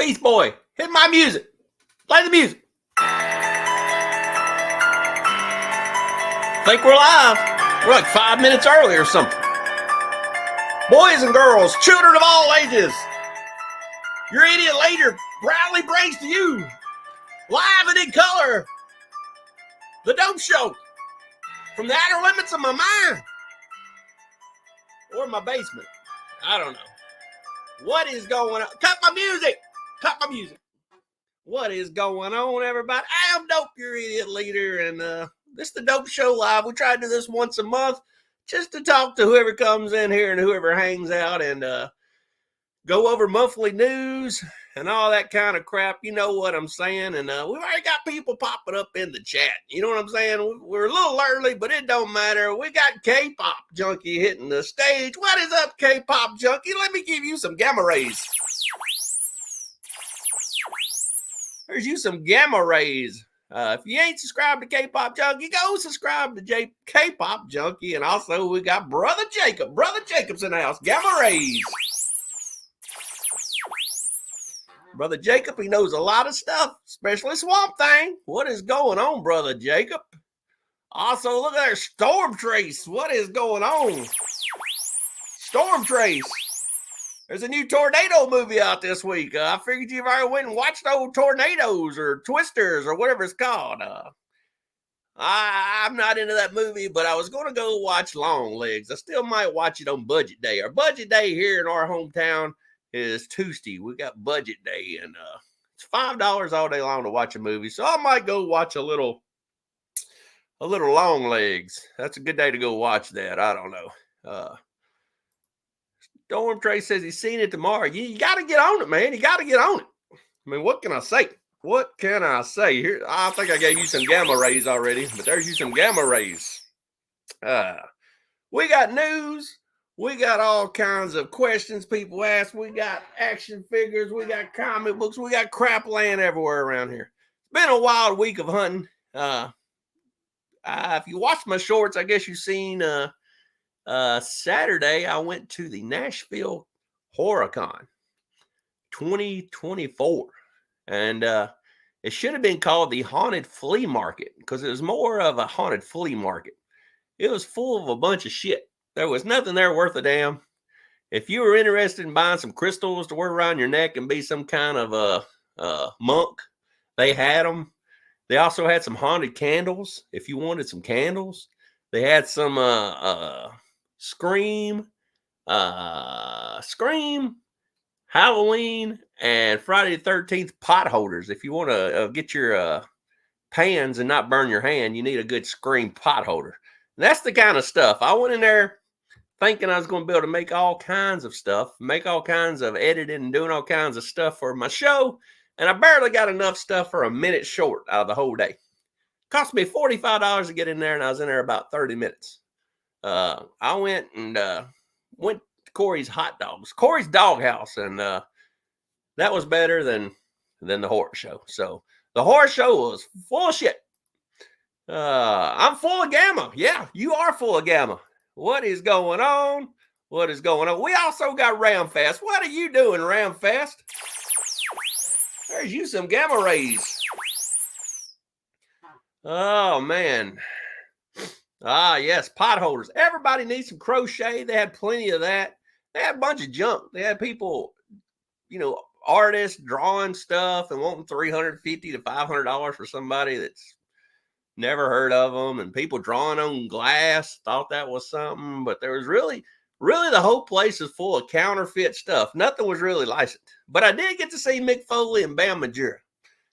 Beast Boy, hit my music. Play the music. Think we're live. We're like 5 minutes early or something. Boys and girls, children of all ages, your idiot leader proudly brings to you, live and in color, the Dope Show from the outer limits of my mind or my basement. I don't know. What is going on? Cut my music. Cut my music. What is going on, everybody? I am Dope, your idiot leader, and this is the Dope Show Live. We try to do this once a month just to talk to whoever comes in here and whoever hangs out and go over monthly news and all that kind of crap. You know what I'm saying? And we've already got people popping up in the chat. You know what I'm saying? We're a little early, but it don't matter. We got K-Pop Junkie hitting the stage. What is up, K-Pop Junkie? Let me give you some gamma rays. There's you some gamma rays. If you ain't subscribed to K-Pop Junkie, go subscribe to K-Pop Junkie. And also, we got Brother Jacob. Brother Jacob's in the house. Gamma rays. Brother Jacob, he knows a lot of stuff, especially Swamp Thing. What is going on, Brother Jacob? Also, look at there, Storm Trace. What is going on? Storm Trace. There's a new tornado movie out this week. I figured you've already went and watched old Tornadoes or Twisters or whatever it's called. I'm not into that movie, but I was going to go watch Long Legs. I still might watch it on Budget Day. Our Budget Day here in our hometown is Tuesday. We got Budget Day, and it's $5 all day long to watch a movie. So I might go watch a little Long Legs. That's a good day to go watch that. I don't know. Storm Trey says he's seen it tomorrow. You got to get on it, man. You got to get on it. I mean, what can I say? What can I say? Here, I think I gave you some gamma rays already, but there's you some gamma rays. We got news. We got all kinds of questions people ask. We got action figures. We got comic books. We got crap laying everywhere around here. It's been a wild week of hunting. If you watched my shorts, I guess you've seen Saturday, I went to the Nashville HorrorCon 2024, and it should have been called the Haunted Flea Market because it was more of a haunted flea market. It was full of a bunch of shit. There was nothing there worth a damn. If you were interested in buying some crystals to wear around your neck and be some kind of a monk, they had them. They also had some haunted candles if you wanted some candles. They had some Scream, Halloween, and Friday the 13th pot holders. If you want to get your pans and not burn your hand, you need a good Scream pot holder. And that's the kind of stuff. I went in there thinking I was going to be able to make all kinds of stuff, make all kinds of editing and doing all kinds of stuff for my show, and I barely got enough stuff for a minute short out of the whole day. Cost me $45 to get in there, and I was in there about 30 minutes. I went to Corey's Hot Dogs, Corey's Doghouse, and that was better than the horror show. So the horror show was full of shit. I'm full of gamma. Yeah, you are full of gamma. What is going on? What is going on? We also got Ramfest. What are you doing, Ramfest? There's you some gamma rays. Oh, man. Yes, pot holders. Everybody needs some crochet. They had plenty of that. They had a bunch of junk. They had people, artists drawing stuff and wanting $350 to $500 for somebody that's never heard of them, and people drawing on glass, thought that was something, but there was really the whole place is full of counterfeit stuff. Nothing was really licensed. But I did get to see Mick Foley and Bam Margera.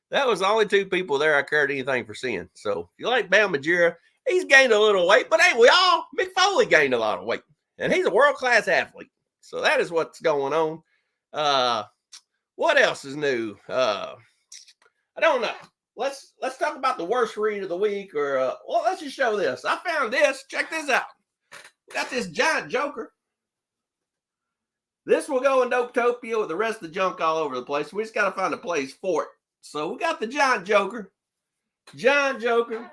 That was the only two people there I cared anything for seeing. So if you like Bam Margera, he's gained a little weight, but ain't we all? Mick Foley gained a lot of weight, and he's a world-class athlete. So that is what's going on. What else is new? I don't know. Let's talk about the worst read of the week, or let's just show this. I found this. Check this out. We got this giant Joker. This will go in Dopetopia with the rest of the junk all over the place. We just got to find a place for it. So we got the giant Joker. Giant Joker.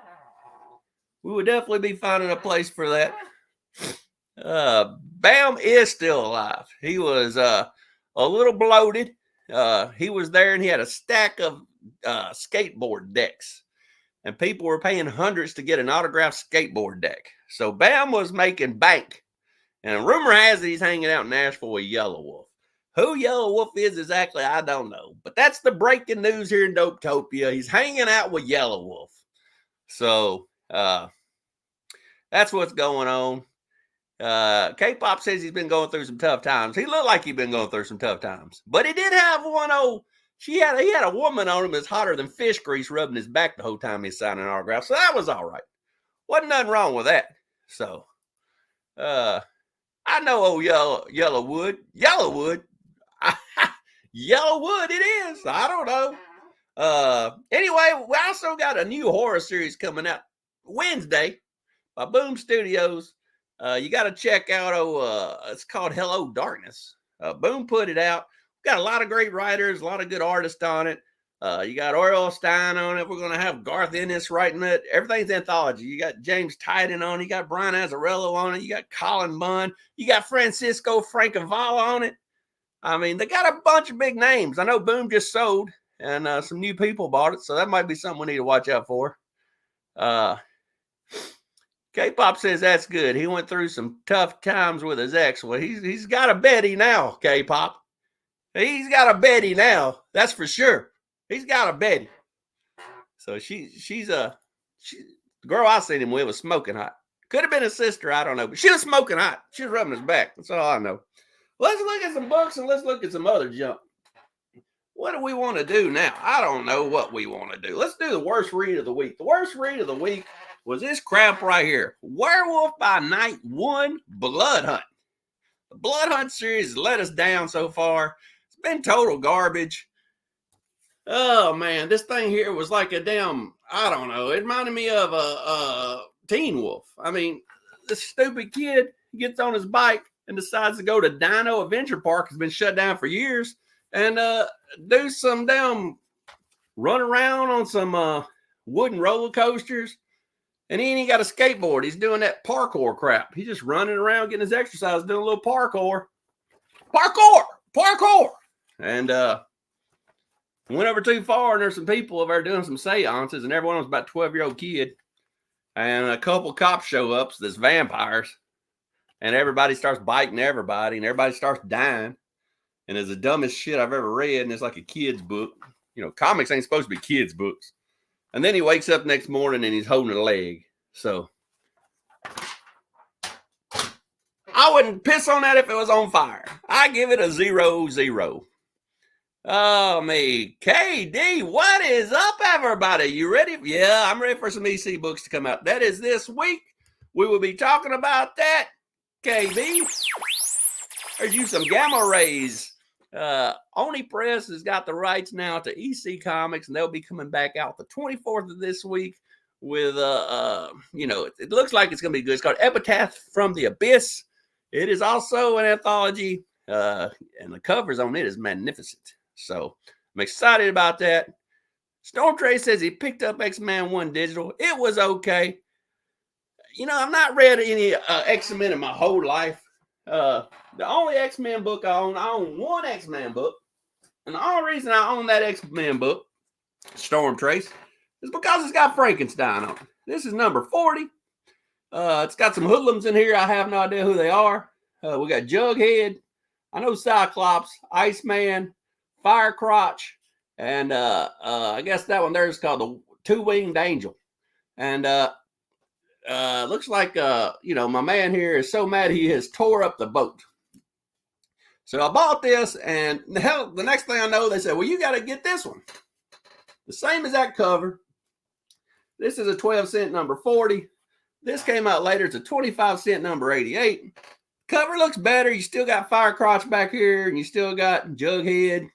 We would definitely be finding a place for that. Bam is still alive. He was a little bloated. he was there and he had a stack of skateboard decks. And people were paying hundreds to get an autographed skateboard deck. So Bam was making bank. And rumor has it he's hanging out in Nashville with Yellow Wolf. Who Yellow Wolf is exactly, I don't know. But that's the breaking news here in Dopetopia. He's hanging out with Yellow Wolf. So that's what's going on. K-Pop says he's been going through some tough times. He looked like he'd been going through some tough times. But he did have he had a woman on him that's hotter than fish grease rubbing his back the whole time he's signing autographs. So that was all right. Wasn't nothing wrong with that. So, I know old Yellowwood. Yellowwood it is. I don't know. Anyway, we also got a new horror series coming out Wednesday by Boom Studios. You got to check out, it's called Hello Darkness. Boom put it out. Got a lot of great writers, a lot of good artists on it. You got Oriel Stein on it. We're going to have Garth Ennis writing it. Everything's anthology. You got James Tyden on it. You got Brian Azzarello on it. You got Colin Bunn. You got Francisco Francavalla on it. I mean, they got a bunch of big names. I know Boom just sold, and some new people bought it, so that might be something we need to watch out for. K-Pop says that's good. He went through some tough times with his ex. Well, he's got a Betty now, K-Pop. He's got a Betty now. That's for sure. He's got a Betty. So she's the girl I seen him with was smoking hot. Could have been his sister. I don't know. But she was smoking hot. She was rubbing his back. That's all I know. Let's look at some books and let's look at some other junk. What do we want to do now? I don't know what we want to do. Let's do the worst read of the week. The worst read of the week was this crap right here. Werewolf by Night 1 Blood Hunt. The Blood Hunt series has let us down so far. It's been total garbage. Oh, man, this thing here was like a damn, I don't know. It reminded me of a Teen Wolf. I mean, this stupid kid gets on his bike and decides to go to Dino Adventure Park. It's been shut down for years. And do some damn run around on some wooden roller coasters. And he ain't even got a skateboard. He's doing that parkour crap. He's just running around getting his exercise, doing a little parkour. Parkour! And went over too far, and there's some people over there doing some seances, and everyone was about a 12-year-old kid. And a couple cops show up, so there's vampires. And everybody starts biting everybody, and everybody starts dying. And it's the dumbest shit I've ever read, and it's like a kid's book. You know, comics ain't supposed to be kids' books. And then he wakes up next morning, and he's holding a leg. So I wouldn't piss on that if it was on fire. I give it a 0-0. Oh, me. KD, what is up, everybody? You ready? Yeah, I'm ready for some EC books to come out. That is this week. We will be talking about that. KB, there's you some gamma rays. Oni Press has got the rights now to EC Comics, and they'll be coming back out the 24th of this week with, it looks like it's going to be good. It's called Epitaph from the Abyss. It is also an anthology, and the covers on it is magnificent. So I'm excited about that. Storm Trey says he picked up X-Men 1 digital. It was okay. You know, I've not read any X-Men in my whole life. The only X-Men book I own one X-Men book. And the only reason I own that X-Men book, Storm Trace, is because it's got Frankenstein on it. This is number 40. It's got some hoodlums in here. I have no idea who they are. We got Jughead. I know Cyclops, Iceman, Firecrotch, and I guess that one there is called the Two-Winged Angel. And looks like, my man here is so mad he has tore up the boat. So I bought this, and the next thing I know, they said, well, you got to get this one. The same exact cover. This is a 12-cent number 40. This came out later. It's a 25-cent number 88. Cover looks better. You still got Firecrotch back here, and you still got Jughead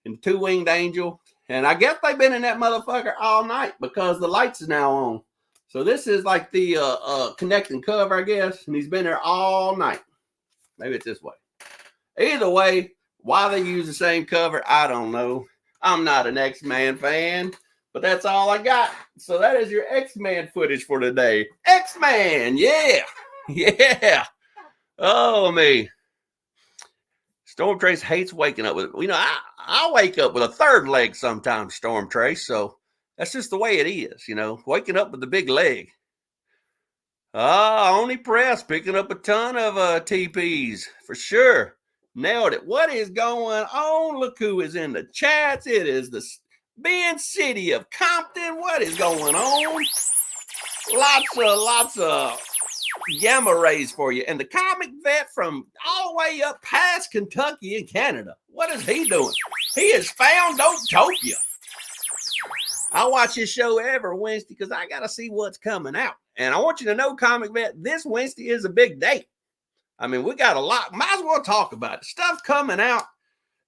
and Two-Winged Angel. And I guess they've been in that motherfucker all night because the lights are now on. So this is like the connecting cover, I guess. And he's been there all night. Maybe it's this way. Either way, why they use the same cover, I don't know. I'm not an X-Men fan, but that's all I got. So that is your X-Men footage for today. X-Men, yeah. Yeah. Oh, me. Storm Trace hates waking up with, I wake up with a third leg sometimes, Storm Trace. So that's just the way it is, waking up with the big leg. Only Press picking up a ton of TPs for sure. Nailed it. What is going on? Look who is in the chats. It is the Ben City of Compton. What is going on? Lots of gamma rays for you. And the comic vet from all the way up past Kentucky and Canada. What is he doing? He has found Dopetopia. I watch his show every Wednesday because I got to see what's coming out. And I want you to know, comic vet, this Wednesday is a big day. I mean, we got a lot. Might as well talk about it. Stuff coming out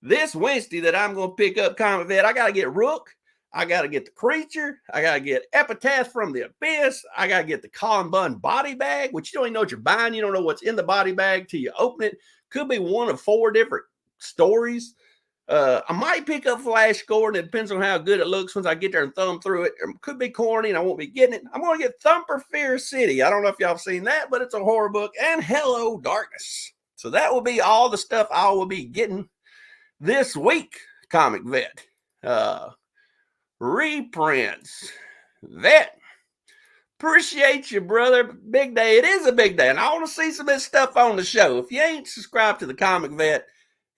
this Wednesday that I'm going to pick up, comic vet. I got to get Rook. I got to get the Creature. I got to get Epitaph from the Abyss. I got to get the Colin Bunn body bag, which you don't even know what you're buying. You don't know what's in the body bag till you open it. Could be one of 4 different stories. I might pick up Flash Gordon. It depends on how good it looks once I get there and thumb through it. It could be corny and I won't be getting it. I'm going to get Thumper Fear City. I don't know if y'all have seen that, but it's a horror book. And Hello Darkness. So that will be all the stuff I will be getting this week, comic vet. Reprints. Vet. Appreciate you, brother. Big day. It is a big day. And I want to see some of this stuff on the show. If you ain't subscribed to the comic vet,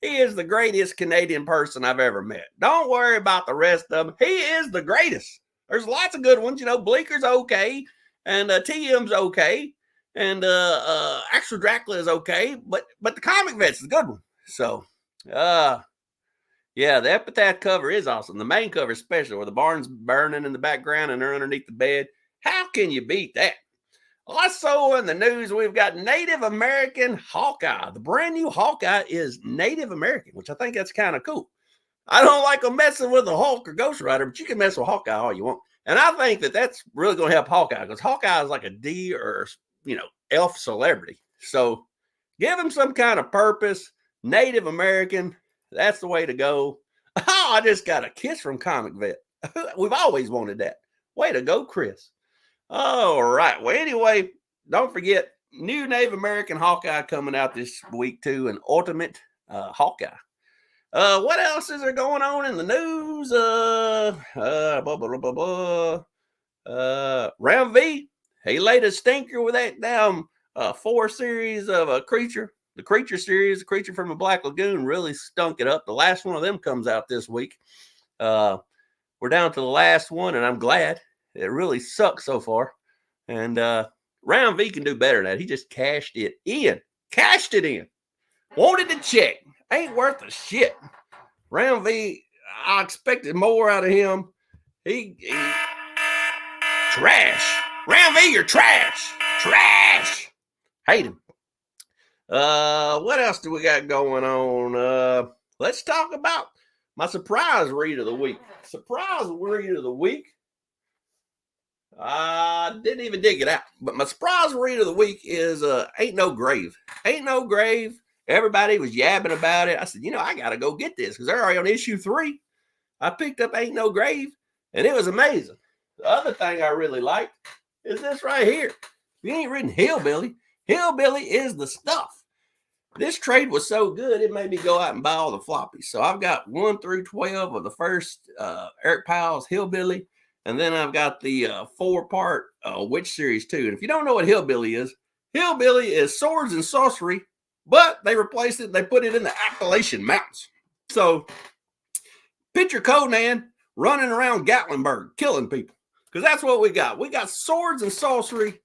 he is the greatest Canadian person I've ever met. Don't worry about the rest of them. He is the greatest. There's lots of good ones. Bleeker's okay. And TM's okay. And Extra Dracula is okay. But the comic vet's the good one. So, yeah, the Epitaph cover is awesome. The main cover especially, where the barn's burning in the background and they're underneath the bed. How can you beat that? Also in the news, we've got Native American Hawkeye. The brand new Hawkeye is Native American, which I think that's kind of cool. I don't like them messing with the Hulk or Ghost Rider, but you can mess with Hawkeye all you want. And I think that that's really going to help Hawkeye because Hawkeye is like a D or, elf celebrity. So give him some kind of purpose. Native American, that's the way to go. Oh, I just got a kiss from Comic Vet. We've always wanted that. Way to go, Chris. All right. Well, anyway, don't forget, new Native American Hawkeye coming out this week, too, and Ultimate Hawkeye. What else is there going on in the news? Round V, he laid a stinker with that damn 4 series of a Creature. The Creature series, the Creature from the Black Lagoon, really stunk it up. The last one of them comes out this week. We're down to the last one, and I'm glad. It really sucks so far. And Round V can do better than that. He just cashed it in. Cashed it in. Wanted to check. Ain't worth a shit. Round V, I expected more out of him. He trash. Round V, you're trash. Trash. Hate him. What else do we got going on? Let's talk about my surprise read of the week. Surprise read of the week. I didn't even dig it out. But my surprise read of the week is Ain't No Grave. Ain't No Grave. Everybody was yabbing about it. I said, I got to go get this because they're already on issue 3. I picked up Ain't No Grave, and it was amazing. The other thing I really liked is this right here. If you ain't reading Hillbilly, Hillbilly is the stuff. This trade was so good, it made me go out and buy all the floppies. So I've got 1 through 12 of the first Eric Powell's Hillbilly. And then I've got the 4-part Witch series too. And if you don't know what Hillbilly is swords and sorcery, but they replaced it. They put it in the Appalachian Mountains. So picture Conan running around Gatlinburg, killing people. Because that's what we got. We got swords and sorcery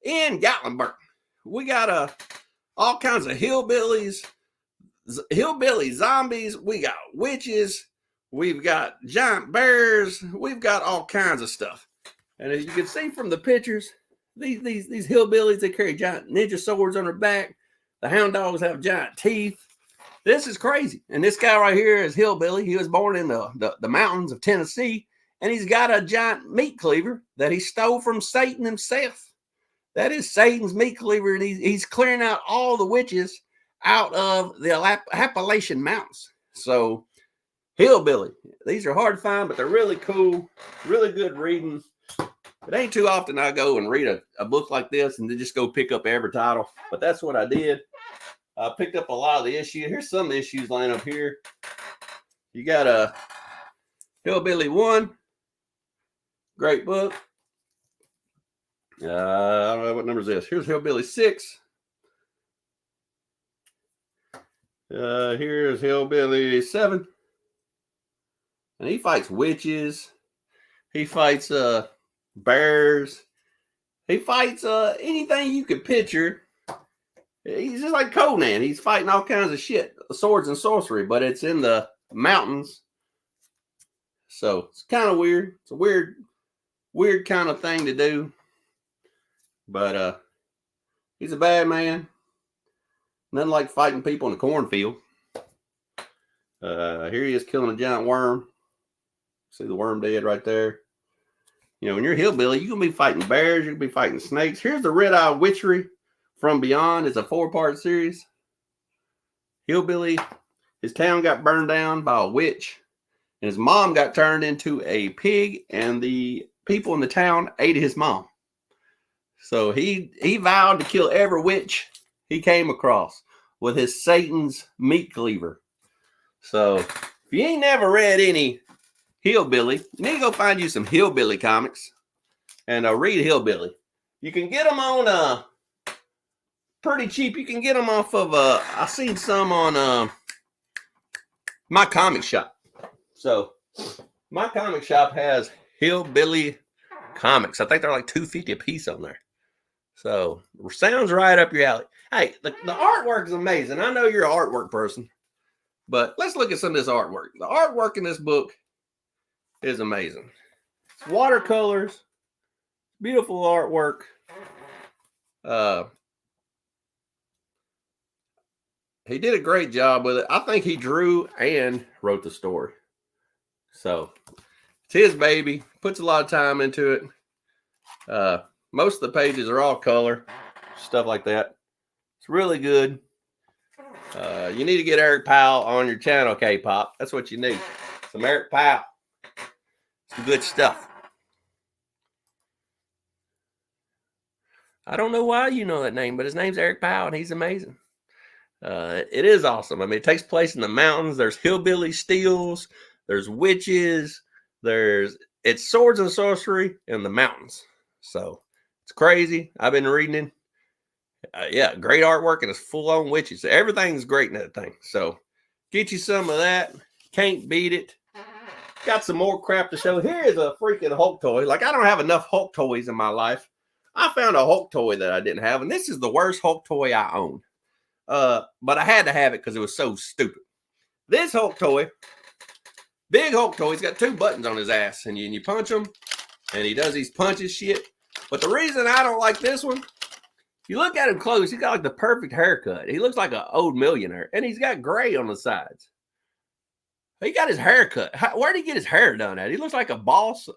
in Gatlinburg. We got all kinds of hillbilly zombies. We got witches. We've got giant bears. We've got all kinds of stuff. And as you can see from the pictures, these hillbillies, they carry giant ninja swords on their back. The hound dogs have giant teeth. This is crazy. And this guy right here is Hillbilly. He was born in the mountains of Tennessee. And he's got a giant meat cleaver that he stole from Satan himself. That is Satan's meat cleaver. And he's clearing out all the witches out of the Appalachian Mountains. So Hillbilly. These are hard to find, but they're really cool. Really good reading. It ain't too often I go and read a book like this and then just go pick up every title. But that's what I did. I picked up a lot of the issues. Here's some of the issues laying up here. You got a Hillbilly 1. Great book. I don't know what number is this. Here's Hillbilly 6. Here's Hillbilly 7. And he fights witches. He fights bears. He fights anything you could picture. He's just like Conan. He's fighting all kinds of shit, swords and sorcery, but it's in the mountains. So it's kind of weird. It's a weird kind of thing to do. But he's a bad man. Nothing like fighting people in the cornfield. Here he is killing a giant worm. See the worm dead right there. You know, when you're a hillbilly, you're going to be fighting bears. You're going to be fighting snakes. Here's the Red Eye Witchery from Beyond. It's a 4-part series. Hillbilly, his town got burned down by a witch. And his mom got turned into a pig. And the people in the town ate his mom. So he vowed to kill every witch he came across with his Satan's meat cleaver. So if you ain't never read any Hillbilly, you need to go find you some Hillbilly comics and read Hillbilly. You can get them on pretty cheap. You can get them off of I've seen some on my comic shop. So my comic shop has Hillbilly comics. I think they're like $2.50 a piece on there. So sounds right up your alley. Hey, the artwork is amazing. I know you're an artwork person, but let's look at some of this artwork. The artwork in this book is amazing. It's watercolors, beautiful artwork. He did a great job with it. I think he drew and wrote the story. So it's his baby. Puts a lot of time into it. Most of the pages are all color, stuff like that. It's really good. You need to get Eric Powell on your channel, K-Pop. That's what you need. Some Eric Powell. Some good stuff. I don't know why you know that name, but his name's Eric Powell, and he's amazing. It is awesome. I mean, it takes place in the mountains. There's hillbilly steals. There's witches. It's swords and sorcery in the mountains. So it's crazy. I've been reading it. Yeah, great artwork, and it's full on witches. Everything's great in that thing. So get you some of that. Can't beat it. Got some more crap to show. Here is a freaking Hulk toy. Like, I don't have enough Hulk toys in my life. I found a Hulk toy that I didn't have, and this is the worst Hulk toy I own. But I had to have it because it was so stupid. This Hulk toy, big Hulk toy, he's got 2 buttons on his ass, and you punch him, and he does these punches shit. But the reason I don't like this one, if you look at him close, he's got like the perfect haircut. He looks like an old millionaire, and he's got gray on the sides. He got his hair cut. Where did he get his hair done at? He looks like a boss.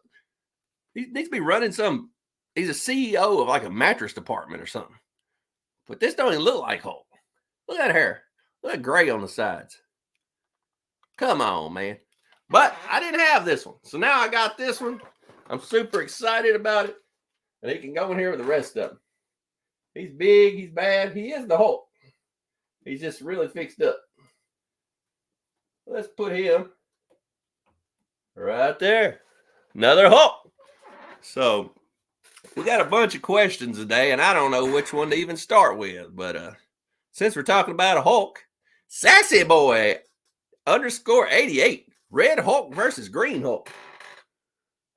He needs to be running some. He's a CEO of like a mattress department or something. But this don't even look like Hulk. Look at that hair. Look at that gray on the sides. Come on, man. But I didn't have this one. So now I got this one. I'm super excited about it. And he can go in here with the rest of them. He's big. He's bad. He is the Hulk. He's just really fixed up. Let's put him right there. Another Hulk. So we got a bunch of questions today, and I don't know which one to even start with. But since we're talking about a Hulk, Sassy Boy _88. Red Hulk versus Green Hulk.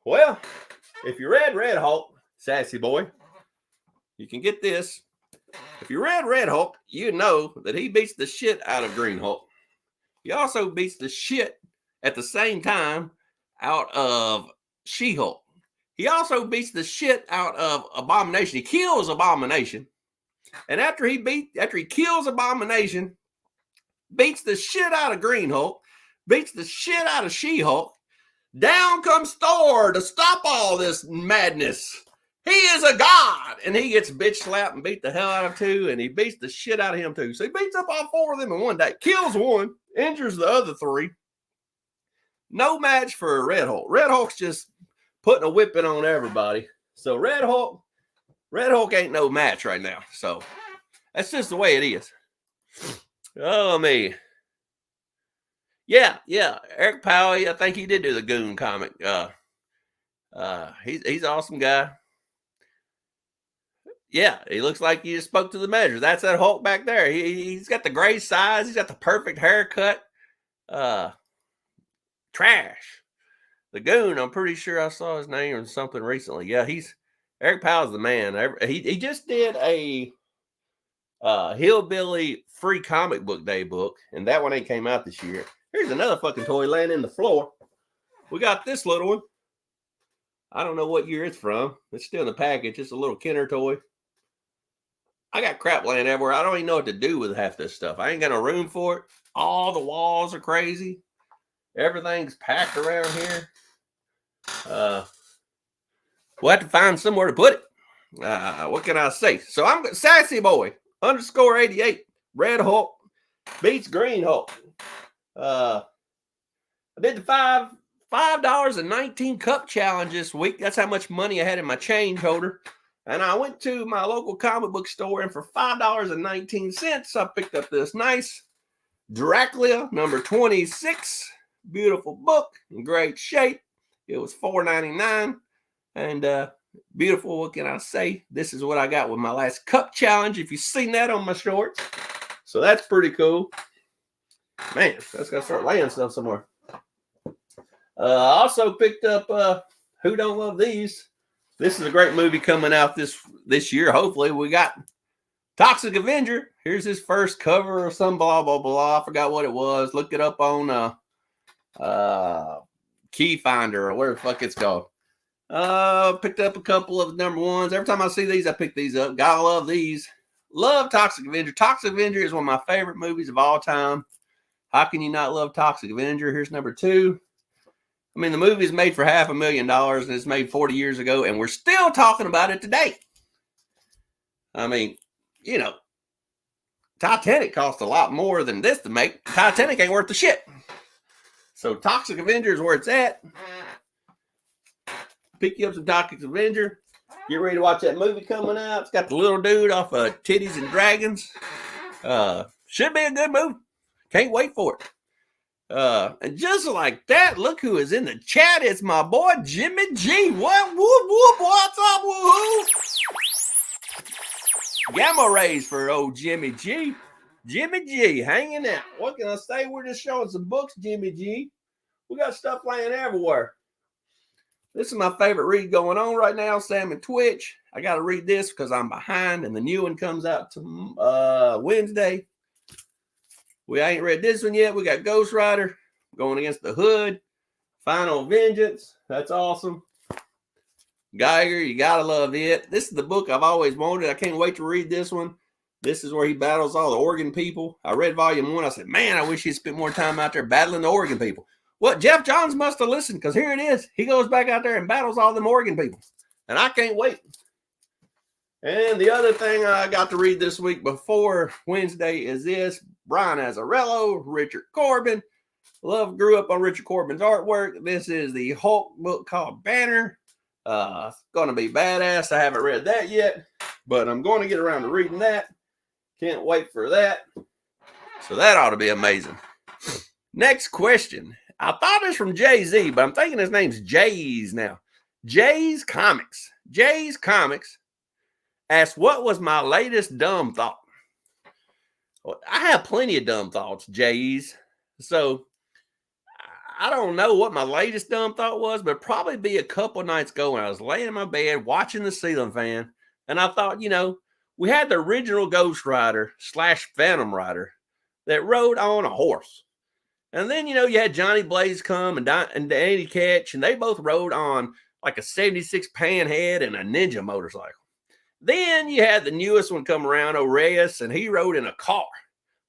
Well, if you read Red Hulk, Sassy Boy, you can get this. If you read Red Hulk, you know that he beats the shit out of Green Hulk. He also beats the shit at the same time out of She-Hulk. He also beats the shit out of Abomination. He kills Abomination. And after he kills Abomination, beats the shit out of Green Hulk, beats the shit out of She-Hulk, down comes Thor to stop all this madness. He is a god, and he gets bitch slapped and beat the hell out of 2, and he beats the shit out of him too. So he beats up all 4 of them in one day, kills 1, injures the other 3. No match for Red Hulk. Red Hulk's just putting a whipping on everybody. So Red Hulk ain't no match right now. So that's just the way it is. Oh, me. Yeah. Eric Powell, I think he did do the Goon comic. He's an awesome guy. Yeah, he looks like he just spoke to the measure. That's that Hulk back there. He's got the gray size. He's got the perfect haircut. Trash. The Goon, I'm pretty sure I saw his name or something recently. Yeah, Eric Powell's the man. He just did a Hillbilly Free Comic Book Day book, and that one ain't came out this year. Here's another fucking toy laying in the floor. We got this little one. I don't know what year it's from. It's still in the package. It's a little Kenner toy. I got crap laying everywhere. I don't even know what to do with half this stuff. I ain't got no room for it. All the walls are crazy. Everything's packed around here. We'll have to find somewhere to put it. What can I say? So I'm Sassy Boy _88. Red Hulk beats Green Hulk. I did the $5.19 cup challenge this week. That's how much money I had in my change holder. And I went to my local comic book store, and for $5.19, I picked up this nice Dracula number 26. Beautiful book, in great shape. It was $4.99. And beautiful, what can I say? This is what I got with my last cup challenge, if you've seen that on my shorts. So that's pretty cool. Man, that's got to start laying stuff somewhere. I also picked up Who Don't Love These? This is a great movie coming out this year. Hopefully, we got Toxic Avenger. Here's his first cover or some blah, blah, blah. I forgot what it was. Look it up on Key Finder or whatever the fuck it's called. Picked up a couple of number ones. Every time I see these, I pick these up. Gotta love these. Love Toxic Avenger. Toxic Avenger is one of my favorite movies of all time. How can you not love Toxic Avenger? Here's number 2. I mean, the movie is made for $500,000 and it's made 40 years ago, and we're still talking about it today. I mean, you know, Titanic cost a lot more than this to make. Titanic ain't worth the shit. So Toxic Avenger is where it's at. Pick you up some Toxic Avenger. Get ready to watch that movie coming out. It's got the little dude off of Titties and Dragons. Should be a good movie. Can't wait for it. And just like that, look who is in the chat. It's my boy Jimmy G. What? Whoop, whoop, what's up, woohoo? Gamma rays for old Jimmy G. Jimmy G hanging out. What can I say? We're just showing some books, Jimmy G. We got stuff laying everywhere. This is my favorite read going on right now, Sam and Twitch. I got to read this because I'm behind, and the new one comes out to Wednesday. We ain't read this one yet. We got Ghost Rider going against the Hood. Final Vengeance. That's awesome. Geiger, you got to love it. This is the book I've always wanted. I can't wait to read this one. This is where he battles all the Oregon people. I read volume 1. I said, man, I wish he'd spent more time out there battling the Oregon people. Well, Jeff Johns must have listened, because here it is. He goes back out there and battles all them Oregon people. And I can't wait. And the other thing I got to read this week before Wednesday is this. Brian Azzarello, Richard Corbin. Grew up on Richard Corbin's artwork. This is the Hulk book called Banner. It's going to be badass. I haven't read that yet, but I'm going to get around to reading that. Can't wait for that. So that ought to be amazing. Next question. I thought it was from Jay-Z, but I'm thinking his name's Jay's now. Jay's Comics. Jay's Comics asked, what was my latest dumb thought? Well, I have plenty of dumb thoughts, Jay's. So I don't know what my latest dumb thought was, but probably be a couple nights ago when I was laying in my bed watching the ceiling fan. And I thought, we had the original Ghost Rider / Phantom Rider that rode on a horse. And then, you had Johnny Blaze come and Danny Ketch, and they both rode on like a 76 Panhead and a Ninja motorcycle. Then you had the newest one come around, Oreus, and he rode in a car.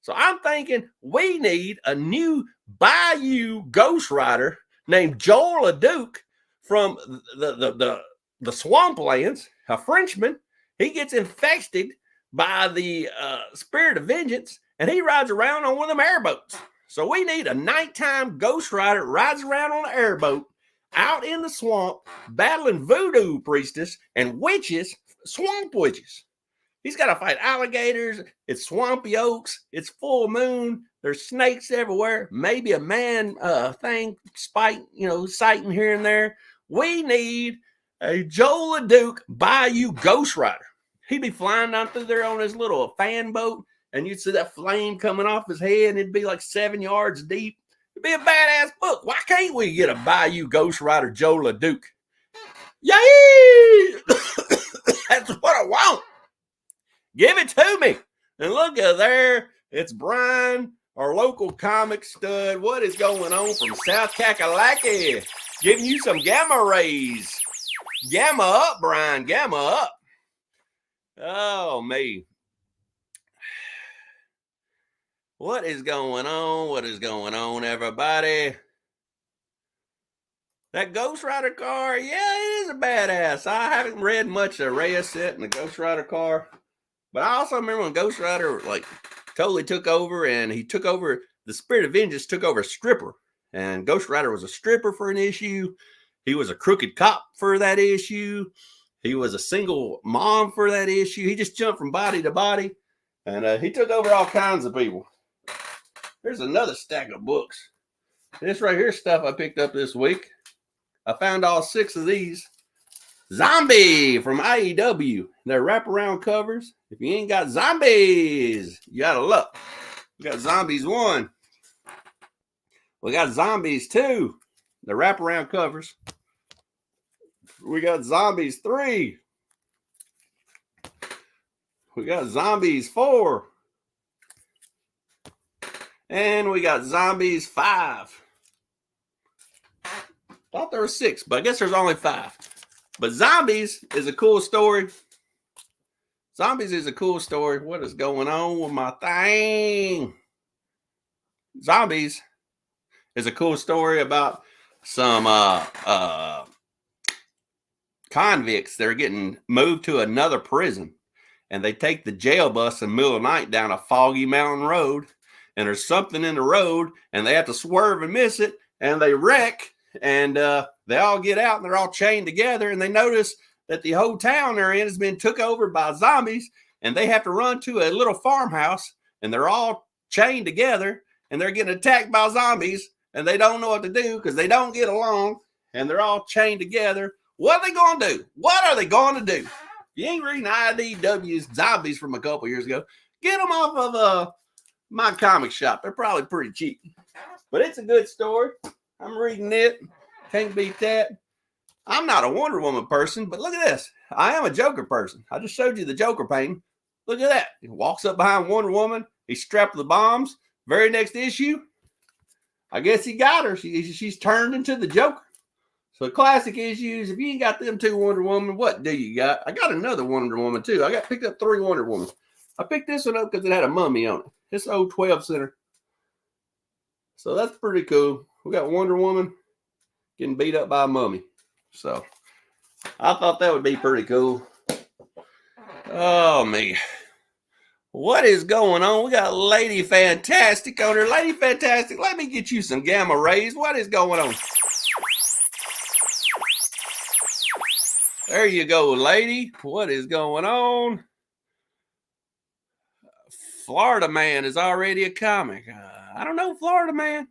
So I'm thinking we need a new Bayou Ghost Rider named Joel LeDuc from the swamplands, a Frenchman. He gets infested by the spirit of vengeance, and he rides around on one of them airboats. So we need a nighttime Ghost Rider rides around on an airboat out in the swamp, battling voodoo priestess and witches, swamp witches. He's got to fight alligators. It's swampy oaks. It's full moon. There's snakes everywhere. Maybe a man thing sighting here and there. We need a Joe LeDuc Bayou Ghost Rider. He'd be flying down through there on his little fan boat, and you'd see that flame coming off his head, and it'd be like 7 yards deep. It'd be a badass book. Why can't we get a Bayou Ghost Rider Joe LeDuc? Yay! That's what I want. Give it to me. And look at there. It's Brian, our local comic stud. What is going on from South Kakalaki? Giving you some gamma rays. Gamma up, Brian. Gamma up. Oh, me. What is going on? What is going on, everybody? That Ghost Rider car, yeah, it is a badass. I haven't read much of Reyes set in the Ghost Rider car. But I also remember when Ghost Rider totally took over, and he took over, the Spirit of Vengeance took over Stripper. And Ghost Rider was a stripper for an issue. He was a crooked cop for that issue. He was a single mom for that issue. He just jumped from body to body. And he took over all kinds of people. There's another stack of books. This right here is stuff I picked up this week. I found all 6 of these. Zombie from IEW. They're wraparound covers. If you ain't got zombies, you got to look. We got Zombies 1. We got Zombies 2. The wraparound covers. We got Zombies 3. We got Zombies 4. And we got Zombies 5. Thought there were 6, but I guess there's only 5. But Zombies is a cool story. Zombies is a cool story. What is going on with my thing? Zombies is a cool story about some convicts. They're getting moved to another prison. And they take the jail bus in the middle of the night down a foggy mountain road. And there's something in the road. And they have to swerve and miss it. And they wreck. And they all get out, and they're all chained together, and they notice that the whole town they're in has been took over by zombies, and they have to run to a little farmhouse, and they're all chained together, and they're getting attacked by zombies, and they don't know what to do because they don't get along, and they're all chained together. What are they going to do? What are they going to do? If you ain't reading IDW's Zombies from a couple years ago, get them off of my comic shop. They're probably pretty cheap, but it's a good story. I'm reading it. Can't beat that. I'm not a Wonder Woman person, but look at this. I am a Joker person. I just showed you the Joker painting. Look at that. He walks up behind Wonder Woman. He's strapped with the bombs. Very next issue, I guess he got her. She's turned into the Joker. So classic issues. If you ain't got them 2 Wonder Woman, what do you got? I got another Wonder Woman too. I picked up 3 Wonder Woman. I picked this one up because it had a mummy on it. It's old 12 center. So that's pretty cool. We got Wonder Woman getting beat up by a mummy. So I thought that would be pretty cool. Oh, me. What is going on? We got Lady Fantastic on her. Lady Fantastic, let me get you some gamma rays. What is going on? There you go, lady. What is going on? Florida Man is already a comic. I don't know, Florida Man.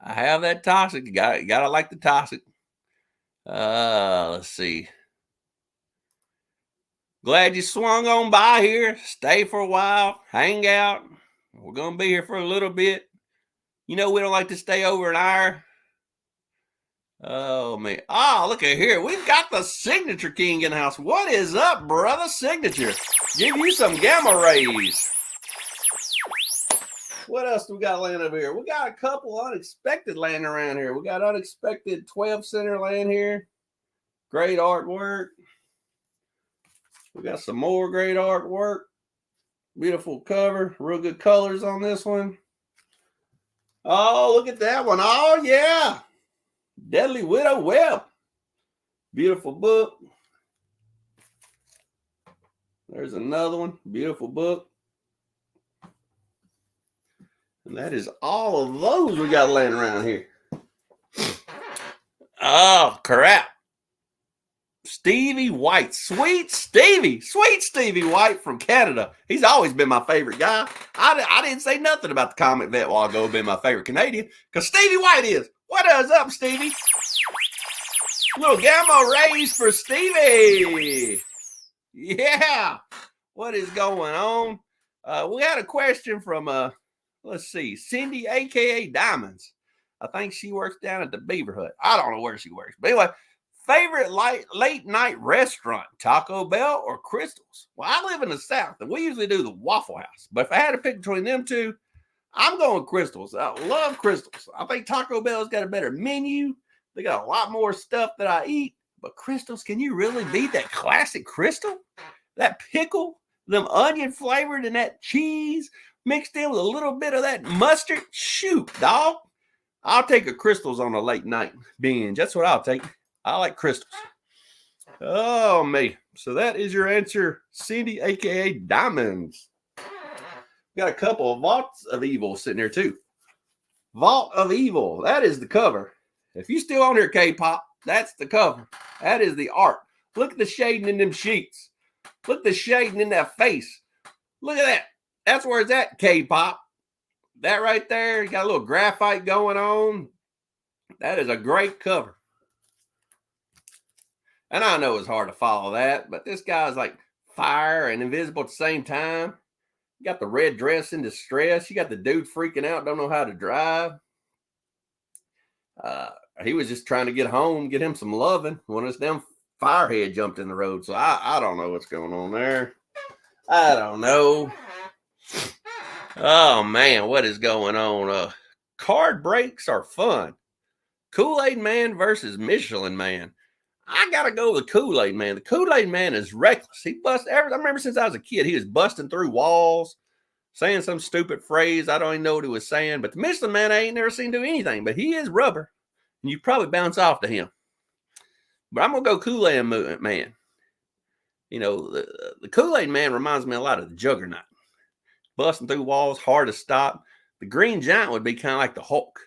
I have that toxic. You gotta like the toxic. Let's see. Glad you swung on by here. Stay for a while. Hang out. We're gonna be here for a little bit. You know we don't like to stay over an hour. Oh man. Oh, look at here. We've got the Signature King in the house. What is up, brother? Signature. Give you some gamma rays. What else do we got laying over here? We got a couple unexpected laying around here. We got unexpected 12 center laying here. Great artwork. We got some more great artwork. Beautiful cover. Real good colors on this one. Oh, look at that one. Oh, yeah. Deadly Widow Web. Beautiful book. There's another one. Beautiful book. And that is all of those we got laying around here. Oh, crap. Stevie White. Sweet Stevie White from Canada. He's always been my favorite guy. I didn't say nothing about the comic vet while ago being my favorite Canadian, because Stevie White is. What is up, Stevie? Little gamma rays for Stevie. Yeah. What is going on? We had a question from, let's see, Cindy, a.k.a. Diamonds. I think she works down at the Beaver Hut. I don't know where she works. But anyway, favorite late night restaurant, Taco Bell or Crystal's? Well, I live in the South, and we usually do the Waffle House. But if I had to pick between them two, I'm going Crystal's. I love Crystal's. I think Taco Bell's got a better menu. They got a lot more stuff that I eat. But Crystal's, can you really beat that classic Crystal? That pickle, them onion flavored, and that cheese mixed in with a little bit of that mustard. Shoot, dog. I'll take a Crystal's on a late night binge. That's what I'll take. I like Crystals. Oh, me. So that is your answer, Cindy, a.k.a. Diamonds. Got a couple of Vaults of Evil sitting there, too. Vault of Evil. That is the cover. If you still on here, K-pop, that's the cover. That is the art. Look at the shading in them sheets. Look at the shading in that face. Look at that. That's where it's at, K-pop. That right there, you got a little graphite going on. That is a great cover. And I know it's hard to follow that, but this guy's like fire and invisible at the same time. You got the red dress in distress. You got the dude freaking out, don't know how to drive. He was just trying to get home, get him some loving when this damn firehead jumped in the road. So I don't know what's going on there. I don't know. Oh, man, what is going on? Card breaks are fun. Kool-Aid Man versus Michelin Man. I got to go with the Kool-Aid Man. The Kool-Aid Man is reckless. I remember since I was a kid, he was busting through walls, saying some stupid phrase. I don't even know what he was saying. But the Michelin Man, I ain't never seen do anything. But he is rubber, and you probably bounce off to him. But I'm going to go Kool-Aid Man. You know, the Kool-Aid Man reminds me a lot of the Juggernaut. Busting through walls, hard to stop. The Green Giant would be kind of like the Hulk.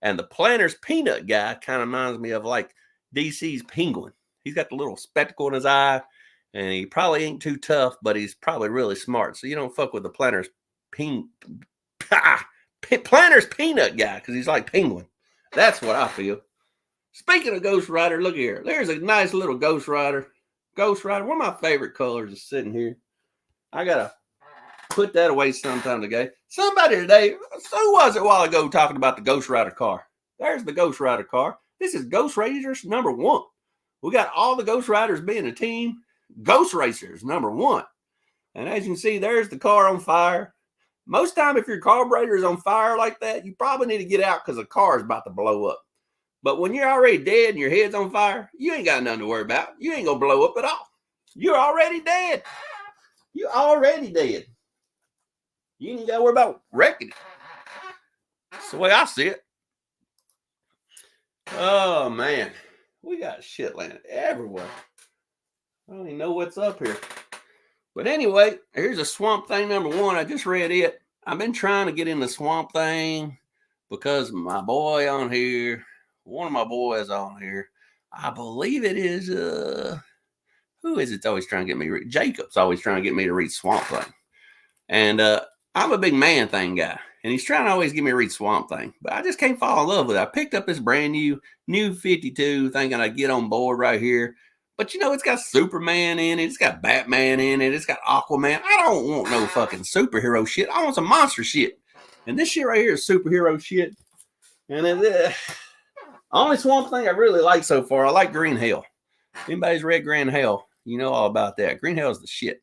And the Planters Peanut guy kind of reminds me of like DC's Penguin. He's got the little spectacle in his eye, and he probably ain't too tough, but he's probably really smart. So you don't fuck with the Planters Planters Peanut guy, because he's like Penguin. That's what I feel. Speaking of Ghost Rider, look here. There's a nice little Ghost Rider. Ghost Rider, one of my favorite colors is sitting here. I got to put that away sometime today. Somebody today, who was it a while ago talking about the Ghost Rider car? There's the Ghost Rider car. This is Ghost Racers number 1. We got all the Ghost Riders being a team. Ghost Racers number 1. And as you can see, there's the car on fire. Most time, if your carburetor is on fire like that, you probably need to get out because the car is about to blow up. But when you're already dead and your head's on fire, you ain't got nothing to worry about. You ain't going to blow up at all. You're already dead. You're already dead. You ain't got to worry about wrecking it. That's the way I see it. Oh, man. We got shit landed everywhere. I don't even know what's up here. But anyway, here's a Swamp Thing number 1. I just read it. I've been trying to get in the Swamp Thing because my boy on here, one of my boys on here, I believe it is, who is it always trying to get me to read? Jacob's always trying to get me to read Swamp Thing. And I'm a big Man Thing guy. And he's trying to always get me to read Swamp Thing. But I just can't fall in love with it. I picked up this brand new 52 thinking I'd get on board right here. But, you know, it's got Superman in it. It's got Batman in it. It's got Aquaman. I don't want no fucking superhero shit. I want some monster shit. And this shit right here is superhero shit. And only Swamp Thing I really like so far, I like Green Hell. If anybody's read Green Hell, you know all about that. Green Hell is the shit.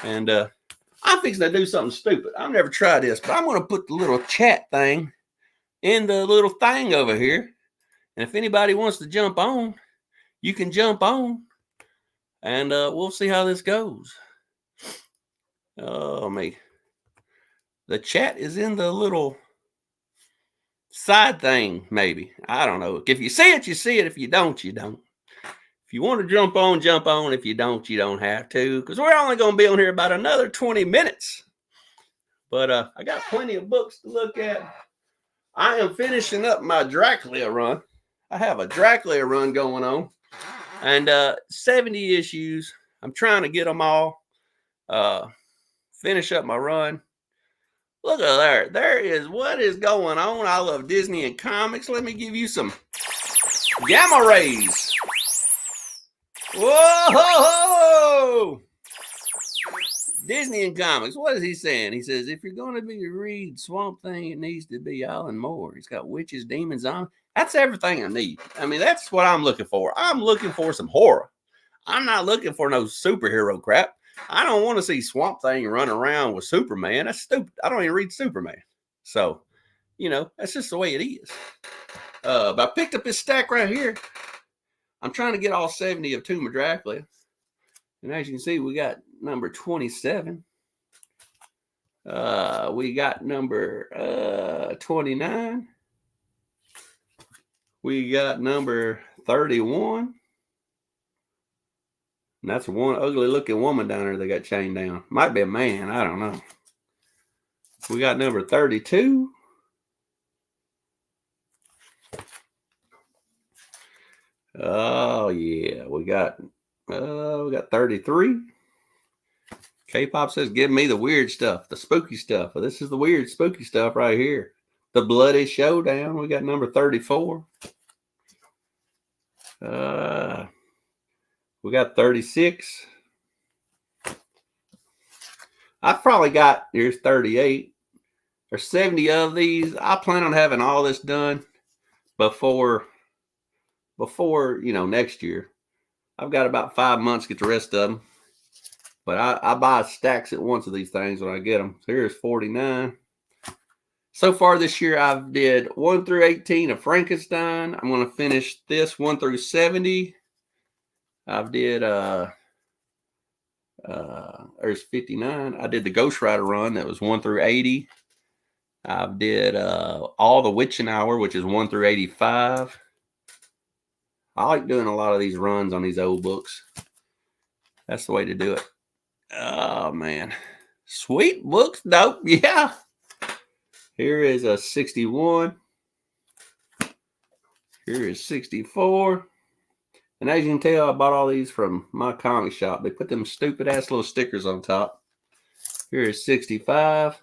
And I'm fixing to do something stupid. I've never tried this, but I'm going to put the little chat thing in the little thing over here. And if anybody wants to jump on, you can jump on. And we'll see how this goes. Oh, me. The chat is in the little side thing, maybe. I don't know. If you see it, you see it. If you don't, you don't. If you want to jump on, jump on. If you don't, you don't have to. Because we're only going to be on here about another 20 minutes. But I got plenty of books to look at. I am finishing up my Dracula run. I have a Dracula run going on. And 70 issues. I'm trying to get them all. Finish up my run. Look at there. There is what is going on. I love Disney and comics. Let me give you some gamma rays. Whoa! Disney and comics. What is he saying? He says, if you're going to be read Swamp Thing, it needs to be Alan Moore. He's got witches, demons on. That's everything I need. I mean, that's what I'm looking for. I'm looking for some horror. I'm not looking for no superhero crap. I don't want to see Swamp Thing running around with Superman. That's stupid. I don't even read Superman. So, that's just the way it is. But I picked up this stack right here. I'm trying to get all 70 of Tomb of Dracula. And as you can see, we got number 27. We got number 29. We got number 31. And that's one ugly looking woman down there that got chained down. Might be a man. I don't know. We got number 32. Oh yeah. We got 33. K-pop says, give me the weird stuff, the spooky stuff. Well, this is the weird spooky stuff right here. The Bloody Showdown. We got number 34. We got 36. I've probably got, here's 38 or 70 of these. I plan on having all this done before next year. I've got about 5 months to get the rest of them. But I buy stacks at once of these things when I get them. So here's 49. So far this year, I've did 1 through 18 of Frankenstein. I'm going to finish this 1 through 70. I've did, there's 59. I did the Ghost Rider run. That was 1 through 80. I did all the Witching Hour, which is 1 through 85. I like doing a lot of these runs on these old books. That's the way to do it. Oh, man. Sweet books, dope. Yeah. Here is a 61. Here is 64. And as you can tell, I bought all these from my comic shop. They put them stupid ass little stickers on top. Here is 65.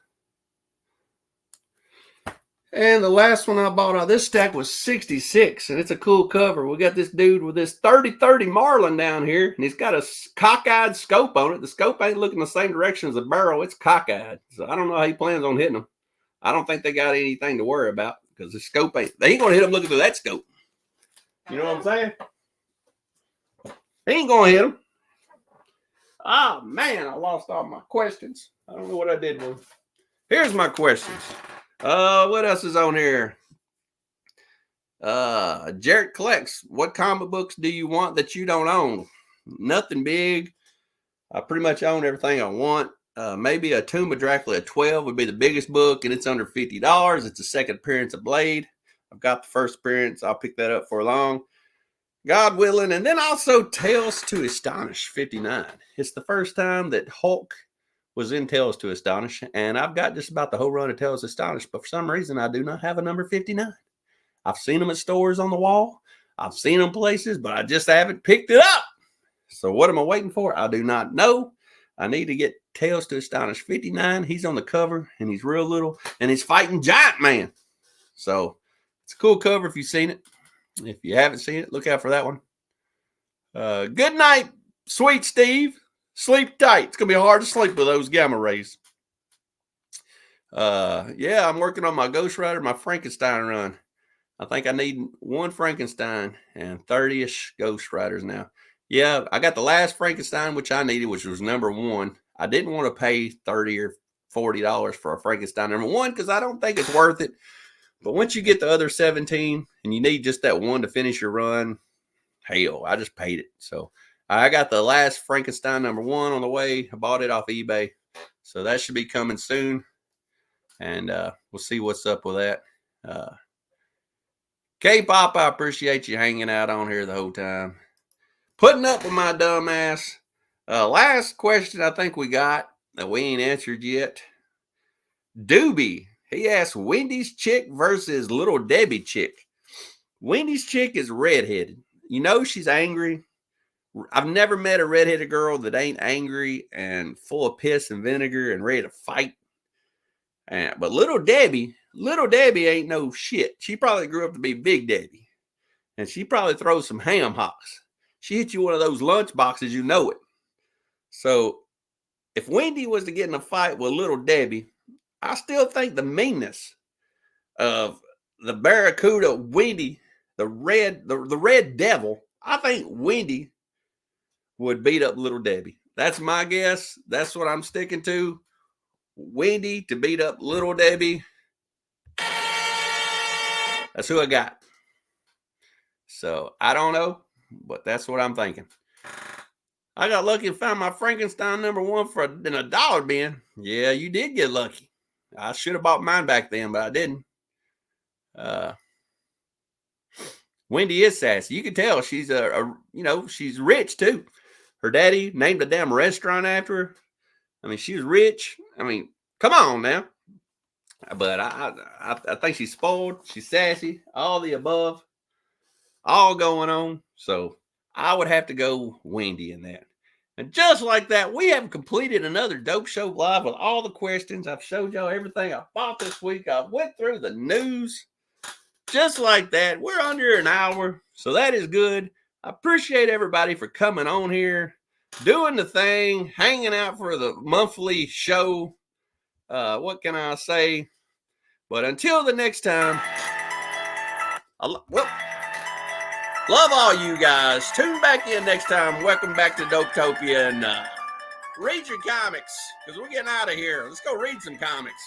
And the last one I bought out of this stack was 66. And it's a cool cover. We got this dude with this 30-30 Marlin down here. And he's got a cockeyed scope on it. The scope ain't looking the same direction as the barrel. It's cockeyed. So I don't know how he plans on hitting them. I don't think they got anything to worry about because the scope they ain't going to hit them looking through that scope. You know what I'm saying? He ain't going to hit them. Oh, man, I lost all my questions. I don't know what I did with them. Here's my questions. What else is on here? Jarrett collects. What comic books do you want that you don't own? Nothing big. I pretty much own everything I want. Maybe a Tomb of Dracula 12 would be the biggest book, and it's under $50. It's the second appearance of Blade. I've got the first appearance. I'll pick that up for long, God willing. And then also Tales to Astonish 59. It's the first time that Hulk was in Tales to Astonish, and I've got just about the whole run of Tales to Astonish, but for some reason I do not have a number 59. I've seen them at stores on the wall. I've seen them places, but I just haven't picked it up. So what am I waiting for? I do not know. I need to get Tales to Astonish 59. He's on the cover, and he's real little, and he's fighting Giant Man. So it's a cool cover if you've seen it. If you haven't seen it, look out for that one. Good night, sweet Steve. Sleep tight. It's going to be hard to sleep with those gamma rays. Yeah, I'm working on my Ghost Rider, my Frankenstein run. I think I need 1 Frankenstein and 30-ish Ghost Riders now. Yeah, I got the last Frankenstein, which I needed, which was number 1. I didn't want to pay $30 or $40 for a Frankenstein number 1 because I don't think it's worth it. But once you get the other 17 and you need just that 1 to finish your run, hell, I just paid it. So I got the last Frankenstein number 1 on the way. I bought it off eBay. So that should be coming soon. And we'll see what's up with that. K-Pop, I appreciate you hanging out on here the whole time. Putting up with my dumb ass. Last question I think we got that we ain't answered yet. Doobie. He asked Wendy's chick versus Little Debbie chick. Wendy's chick is redheaded. You know she's angry. I've never met a redheaded girl that ain't angry and full of piss and vinegar and ready to fight. But little Debbie ain't no shit. She probably grew up to be Big Debbie. And she probably throws some ham hocks. She hit you one of those lunch boxes, you know it. So if Wendy was to get in a fight with little Debbie, I still think the meanness of the Barracuda Wendy, the red devil, I think Wendy would beat up little Debbie. That's my guess. That's what I'm sticking to. Wendy to beat up little Debbie. That's who I got. So I don't know, but that's what I'm thinking. I got lucky and found my Frankenstein #1 in a dollar bin. Yeah, you did get lucky. I should have bought mine back then, but I didn't. Wendy is sassy. You can tell she's she's rich too. Her daddy named a damn restaurant after her. I mean, she's rich. I mean, come on now. But I think she's spoiled. She's sassy. All the above. All going on. So I would have to go Wendy in that. And just like that, we have completed another Dope Show Live with all the questions. I've showed y'all everything I bought this week. I went through the news. Just like that, we're under an hour. So that is good. I appreciate everybody for coming on here, doing the thing, hanging out for the monthly show. What can I say? But until the next time, love all you guys. Tune back in next time. Welcome back to Dopetopia and read your comics because we're getting out of here. Let's go read some comics.